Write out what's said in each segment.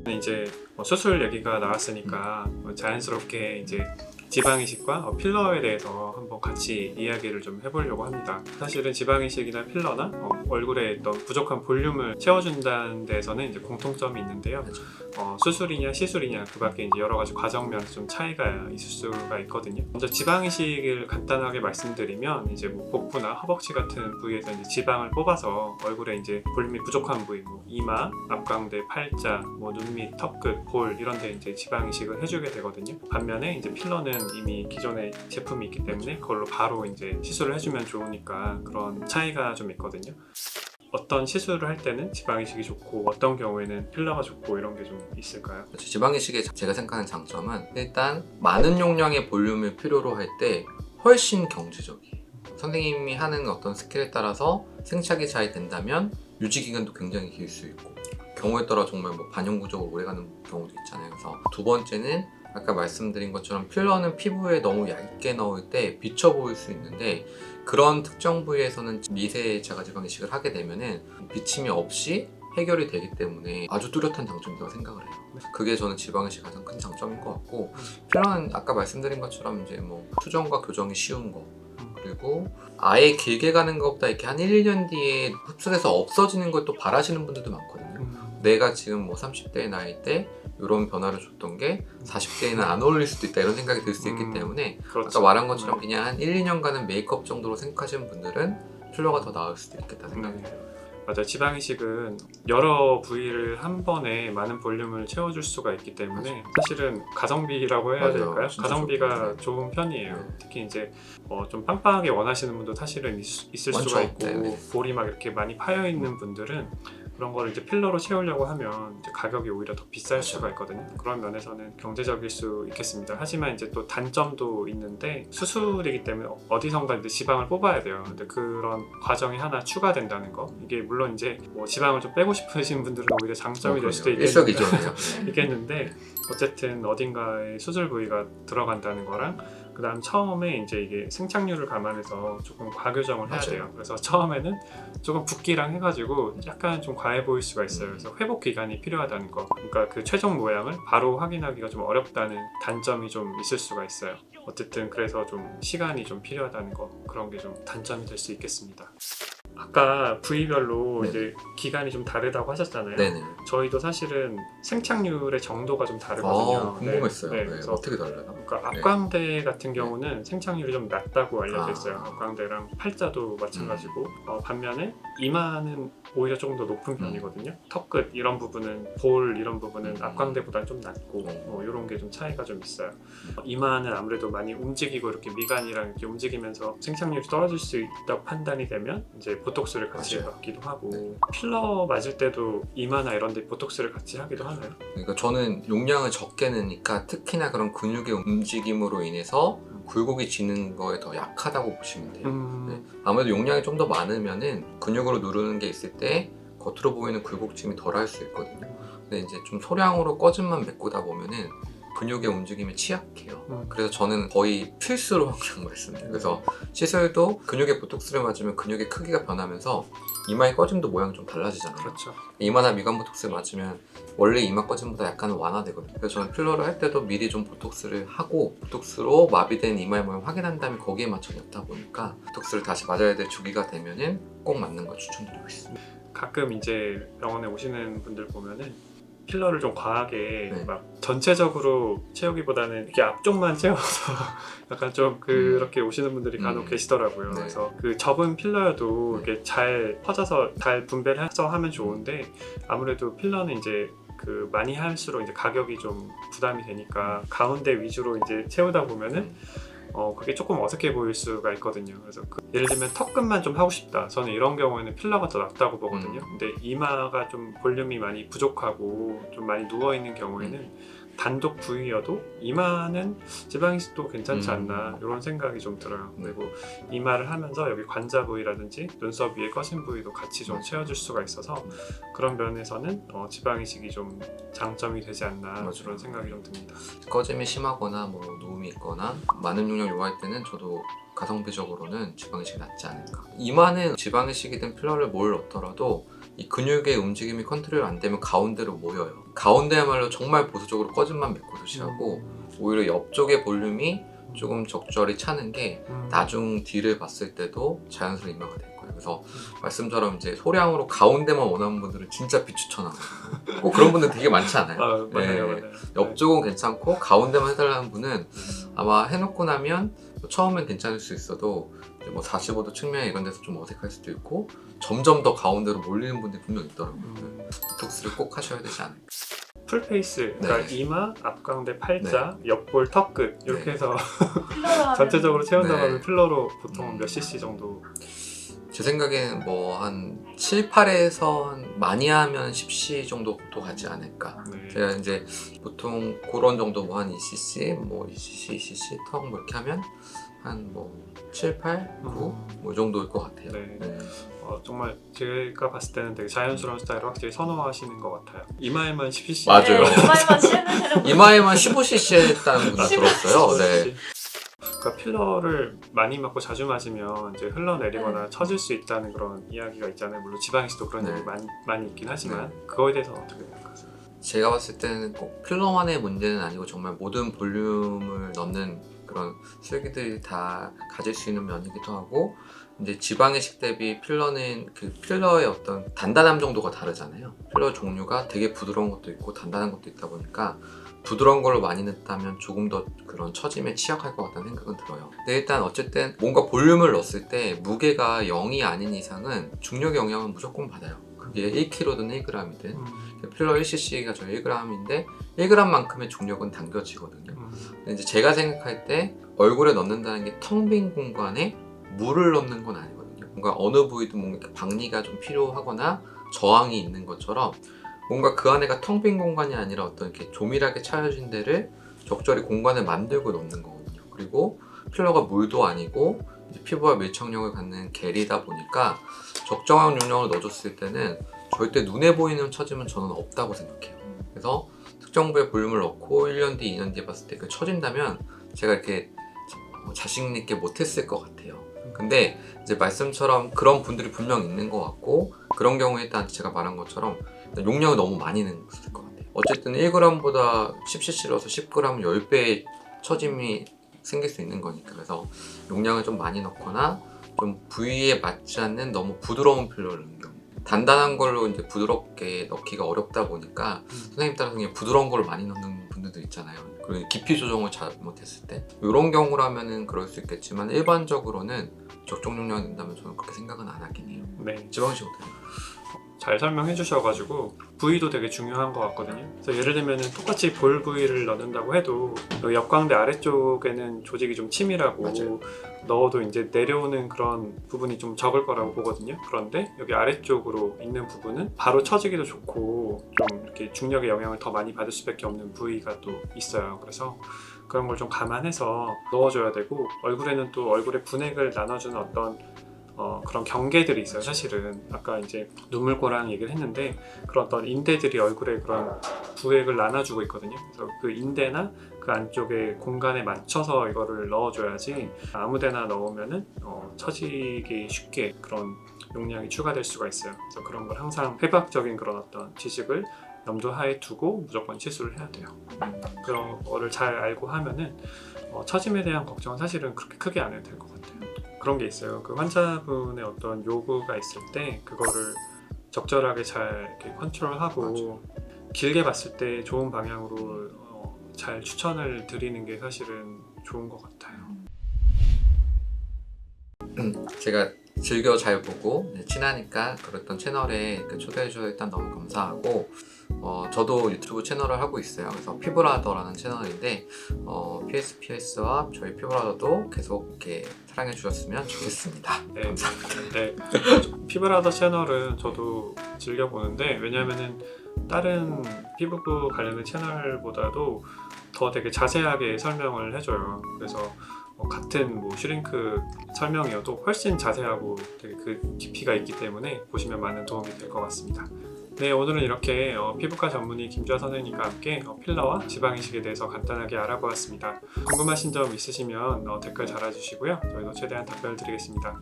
이제 수술 얘기가 나왔으니까 자연스럽게 이제 지방이식과 필러에 대해서 한번 같이 이야기를 좀 해보려고 합니다. 사실은 지방이식이나 필러나 얼굴에 있던 부족한 볼륨을 채워준다는 데에서는 이제 공통점이 있는데요. 수술이냐 시술이냐 그 밖에 이제 여러 가지 과정면에서 좀 차이가 있을 수가 있거든요. 먼저 지방이식을 간단하게 말씀드리면 이제 뭐 복부나 허벅지 같은 부위에서 이제 지방을 뽑아서 얼굴에 이제 볼륨이 부족한 부위, 뭐 이마, 앞광대, 팔자, 뭐 눈밑, 턱끝, 볼 이런 데 이제 지방이식을 해주게 되거든요. 반면에 이제 필러는 이미 기존에 제품이 있기 때문에 그걸로 바로 이제 시술을 해주면 좋으니까 그런 차이가 좀 있거든요. 어떤 시술을 할 때는 지방이식이 좋고 어떤 경우에는 필러가 좋고 이런 게 좀 있을까요? 지방이식의 제가 생각하는 장점은 일단 많은 용량의 볼륨을 필요로 할 때 훨씬 경제적이에요. 선생님이 하는 어떤 스킬에 따라서 생착이 잘 된다면 유지 기간도 굉장히 길 수 있고 경우에 따라 정말 뭐 반영구적으로 오래가는 경우도 있잖아요. 그래서 두 번째는 아까 말씀드린 것처럼 필러는 피부에 너무 얇게 넣을 때 비쳐 보일 수 있는데 그런 특정 부위에서는 미세 자가지방이식을 하게 되면은 비침이 없이 해결이 되기 때문에 아주 뚜렷한 장점이라고 생각을 해요. 그게 저는 지방이식 가장 큰 장점인 것 같고, 필러는 아까 말씀드린 것처럼 이제 뭐 수정과 교정이 쉬운 거, 그리고 아예 길게 가는 것보다 이렇게 한 1, 2년 뒤에 흡수돼서 없어지는 걸 또 바라시는 분들도 많거든요. 내가 지금 뭐 30대의 나이 때 이런 변화를 줬던 게 40대에는 안 어울릴 수도 있다 이런 생각이 들 수 있기 때문에 그렇죠. 아까 말한 것처럼 그냥 한 1, 2년간은 메이크업 정도로 생각하시는 분들은 필러가 더 나을 수도 있겠다 생각이 해요. 맞아요. 지방이식은 여러 부위를 한 번에 많은 볼륨을 채워줄 수가 있기 때문에 사실은 가성비라고 해야 맞아요. 될까요? 진짜 가성비가 좋죠. 좋은 편이에요. 네. 특히 이제 좀 빵빵하게 원하시는 분도 사실은 있을 많죠. 수가 있고 네네. 볼이 막 이렇게 많이 파여 있는 분들은 그런 거를 이제 필러로 채우려고 하면 이제 가격이 오히려 더 비쌀 수가 있거든요. 그런 면에서는 경제적일 수 있겠습니다. 하지만 이제 또 단점도 있는데 수술이기 때문에 어디선가 이제 지방을 뽑아야 돼요. 근데 그런 과정이 하나 추가된다는 거. 이게 물론 이제 뭐 지방을 좀 빼고 싶으신 분들은 오히려 장점이 될 수도 일석이조네요. 있겠는데 어쨌든 어딘가에 수술 부위가 들어간다는 거랑 그 다음 처음에 이제 이게 생착률을 감안해서 조금 과교정을 해야 돼요. 그래서 처음에는 조금 붓기랑 해가지고 약간 좀 과해 보일 수가 있어요. 그래서 회복 기간이 필요하다는 거. 그러니까 그 최종 모양을 바로 확인하기가 좀 어렵다는 단점이 좀 있을 수가 있어요. 어쨌든 그래서 좀 시간이 좀 필요하다는 거. 그런 게 좀 단점이 될 수 있겠습니다. 아까 부위별로 네. 이제 기간이 좀 다르다고 하셨잖아요. 네네. 저희도 사실은 생착률의 정도가 좀 다르거든요. 궁금했어요. 네, 네, 그래서 어떻게 달라요? 그러니까 앞광대 같은 경우는 생착률이 좀 낮다고 알려져 있어요. 앞광대랑 팔자도 마찬가지고 반면에 이마는 오히려 조금 더 높은 편이거든요. 턱끝 이런 부분은 볼 이런 부분은 앞광대보다 좀 낮고 이런 게 좀 차이가 좀 있어요. 이마는 아무래도 많이 움직이고 이렇게 미간이랑 이렇게 움직이면서 생착률이 떨어질 수 있다고 판단이 되면 이제 보톡스를 같이 맞기도 하고 필러 맞을 때도 이마나 이런 데 보톡스를 같이 하기도 하나요? 그러니까 저는 용량을 적게 넣으니까 특히나 그런 근육의 움직임으로 인해서 굴곡이 지는 거에 더 약하다고 보시면 돼요. 네. 아무래도 용량이 좀 더 많으면은 근육으로 누르는 게 있을 때 겉으로 보이는 굴곡짐이 덜 할 수 있거든요. 근데 이제 좀 소량으로 꺼짐만 메꾸다 보면은 근육의 움직임에 취약해요. 그래서 저는 거의 필수로 항상 말씀드려요. 그래서 시술도 근육에 보톡스를 맞으면 근육의 크기가 변하면서 이마의 꺼짐도 모양이 좀 달라지잖아요. 그렇죠. 이마나 미간 보톡스를 맞으면 원래 이마 꺼짐보다 약간 완화되거든요. 그래서 저는 필러를 할 때도 미리 좀 보톡스를 하고 보톡스로 마비된 이마의 모양 확인한 다음에 거기에 맞춰 였다 보니까 보톡스를 다시 맞아야 될 주기가 되면은 꼭 맞는 걸 추천드리고 있습니다. 가끔 이제 병원에 오시는 분들 보면은 필러를 좀 과하게 네. 막 전체적으로 채우기보다는 이렇게 앞쪽만 채워서 약간 좀 그렇게 오시는 분들이 간혹 계시더라고요. 네. 그래서 그 적은 필러여도 이렇게 잘 퍼져서 잘 분배를 해서 하면 좋은데 아무래도 필러는 이제 그 많이 할수록 이제 가격이 좀 부담이 되니까 가운데 위주로 이제 채우다 보면은 그게 조금 어색해 보일 수가 있거든요. 그래서 예를 들면 턱끝만 좀 하고 싶다. 저는 이런 경우에는 필러가 더 낫다고 보거든요. 근데 이마가 좀 볼륨이 많이 부족하고 좀 많이 누워 있는 경우에는 단독 부위여도 이마는 지방이식도 괜찮지 않나 이런 생각이 좀 들어요. 그리고 이마를 하면서 여기 관자 부위라든지 눈썹 위에 꺼진 부위도 같이 좀 채워줄 수가 있어서 그런 면에서는 지방이식이 좀 장점이 되지 않나 이런 생각이 좀 듭니다. 꺼짐이 심하거나 뭐 누움이 있거나 많은 용량 요구할 때는 저도 가성비적으로는 지방이식이 낫지 않을까. 이마는 지방이식이든 필러를 뭘 넣더라도 이 근육의 움직임이 컨트롤 안 되면 가운데로 모여요. 가운데야말로 정말 보수적으로 꺼짐만 메꿔두시하고 오히려 옆쪽의 볼륨이 조금 적절히 차는 게 나중 뒤를 봤을 때도 자연스러운 이마가 될 거예요. 그래서 말씀처럼 이제 소량으로 가운데만 원하는 분들은 진짜 비추천하거든요. 꼭 그런 분들 되게 많지 않아요? 맞아요, 네. 맞아요. 옆쪽은 괜찮고 가운데만 해달라는 분은 아마 해놓고 나면 처음엔 괜찮을 수 있어도 이제 뭐 45도 측면 이런 데서 좀 어색할 수도 있고 점점 더 가운데로 몰리는 분들이 분명 있더라고요. 보톡스를 꼭 하셔야 되지 않을까. 풀페이스, 그러니까 네. 이마, 앞광대, 팔자, 옆볼, 턱끝 이렇게 네. 해서 필러로 하면 전체적으로 채운다고 네. 하면 필러로 보통 몇 cc 정도? 제 생각에는 뭐 한 7, 8에서 많이 하면 10cc 정도 가지 않을까. 네. 제가 이제 보통 그런 정도 뭐 한 2cc, 뭐 2cc, 2cc 턱 뭐 이렇게 하면 한 뭐 7, 8, 9 뭐 이 정도일 것 같아요. 네. 정말 제가 봤을 때는 되게 자연스러운 스타일을 확실히 선호하시는 것 같아요. 이마에만 10cc. 맞아요. 네, 이마에만 치는 이마에만 15cc 했다는 분도 들었어요. 네. 그러니까 필러를 많이 맞고 자주 맞으면 이제 흘러내리거나 처질 수 있다는 그런 이야기가 있잖아요. 물론 지방이식도 그런 네. 얘기 많이 있긴 하지만 그거에 대해서 어떻게 생각하세요? 제가 봤을 때는 꼭 필러만의 문제는 아니고 정말 모든 볼륨을 넣는 그런 슬기들이 다 가질 수 있는 면이기도 하고 이제 지방이식 대비 필러는 그 필러의 어떤 단단함 정도가 다르잖아요. 필러 종류가 되게 부드러운 것도 있고 단단한 것도 있다 보니까 부드러운 걸로 많이 넣었다면 조금 더 그런 처짐에 취약할 것 같다는 생각은 들어요. 근데 일단 어쨌든 뭔가 볼륨을 넣었을 때 무게가 0이 아닌 이상은 중력의 영향은 무조건 받아요. 그게 1kg든 1g이든 필러 1cc가 저 1g인데 1g만큼의 중력은 당겨지거든요. 근데 이제 제가 생각할 때 얼굴에 넣는다는 게 텅 빈 공간에 물을 넣는 건 아니거든요. 뭔가 어느 부위도 뭔가 이렇게 박리가 좀 필요하거나 저항이 있는 것처럼 뭔가 그 안에가 텅 빈 공간이 아니라 어떤 이렇게 조밀하게 차려진 데를 적절히 공간을 만들고 넣는 거거든요. 그리고 필러가 물도 아니고 이제 피부와 밀착력을 갖는 겔이다 보니까 적정한 용량을 넣어줬을 때는 절대 눈에 보이는 처짐은 저는 없다고 생각해요. 그래서 특정 부에 볼륨을 넣고 1년 뒤, 2년 뒤에 봤을 때 그 처진다면 제가 이렇게 자신 있게 못했을 것 같아요. 근데 이제 말씀처럼 그런 분들이 분명 있는 것 같고 그런 경우에 일단 제가 말한 것처럼 용량을 너무 많이 넣는 것 같아요. 어쨌든 1g보다 10cc를 넣어서 10g 10배의 처짐이 생길 수 있는 거니까 그래서 용량을 좀 많이 넣거나 좀 부위에 맞지 않는 너무 부드러운 필러를 넣는 경우 단단한 걸로 이제 부드럽게 넣기가 어렵다 보니까 선생님 따라서 그냥 부드러운 걸 많이 넣는 분들도 있잖아요. 그리고 깊이 조정을 잘 못했을 때 이런 경우라면은 그럴 수 있겠지만 일반적으로는 적정 용량이 된다면 저는 그렇게 생각은 안 하긴 해요. 네. 지방이식 어때요? 잘 설명해 주셔가지고 부위도 되게 중요한 것 같거든요. 그래서 예를 들면 똑같이 볼 부위를 넣는다고 해도 옆광대 아래쪽에는 조직이 좀 치밀하고 맞아요. 넣어도 이제 내려오는 그런 부분이 좀 적을 거라고 보거든요. 그런데 여기 아래쪽으로 있는 부분은 바로 처지기도 좋고 좀 이렇게 중력의 영향을 더 많이 받을 수밖에 없는 부위가 또 있어요. 그래서 그런 걸 좀 감안해서 넣어줘야 되고 얼굴에는 또 얼굴의 분액을 나눠주는 어떤 그런 경계들이 있어요. 사실은 아까 이제 눈물고랑 얘기를 했는데 그런 어떤 인대들이 얼굴에 그런 부액을 나눠주고 있거든요. 그래서 그 인대나 그 안쪽에 공간에 맞춰서 이거를 넣어줘야지 아무데나 넣으면은 처지기 쉽게 그런 용량이 추가될 수가 있어요. 그래서 그런 걸 항상 회박적인 그런 어떤 지식을 염두하에 두고 무조건 치수를 해야 돼요. 그런 거를 잘 알고 하면은 처짐에 대한 걱정은 사실은 그렇게 크게 안 해도 될 것 같아요. 그런 게 있어요. 그 환자분의 어떤 요구가 있을 때 그거를 적절하게 잘 이렇게 컨트롤하고 길게 봤을 때 좋은 방향으로 잘 추천을 드리는 게 사실은 좋은 것 같아요. 제가 즐겨 잘 보고 친하니까 그랬던 채널에 초대해 주셔서 일단 너무 감사하고 저도 유튜브 채널을 하고 있어요. 그래서 피부라더라는 채널인데 PSPS와 저희 피부라더도 계속 이렇게 사랑해 주셨으면 좋겠습니다. 네. 감사합니다. 네. 피부라더 채널은 저도 즐겨 보는데 왜냐면은 다른 피부과 관련된 채널보다도 더 되게 자세하게 설명을 해줘요. 그래서 같은 뭐 슈링크 설명이어도 훨씬 자세하고 되게 그 깊이가 있기 때문에 보시면 많은 도움이 될 것 같습니다. 네, 오늘은 이렇게 피부과 전문의 김주아 선생님과 함께 필러와 지방이식에 대해서 간단하게 알아보았습니다. 궁금하신 점 있으시면 댓글 달아주시고요. 저희도 최대한 답변을 드리겠습니다.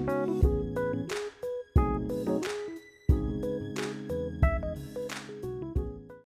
네.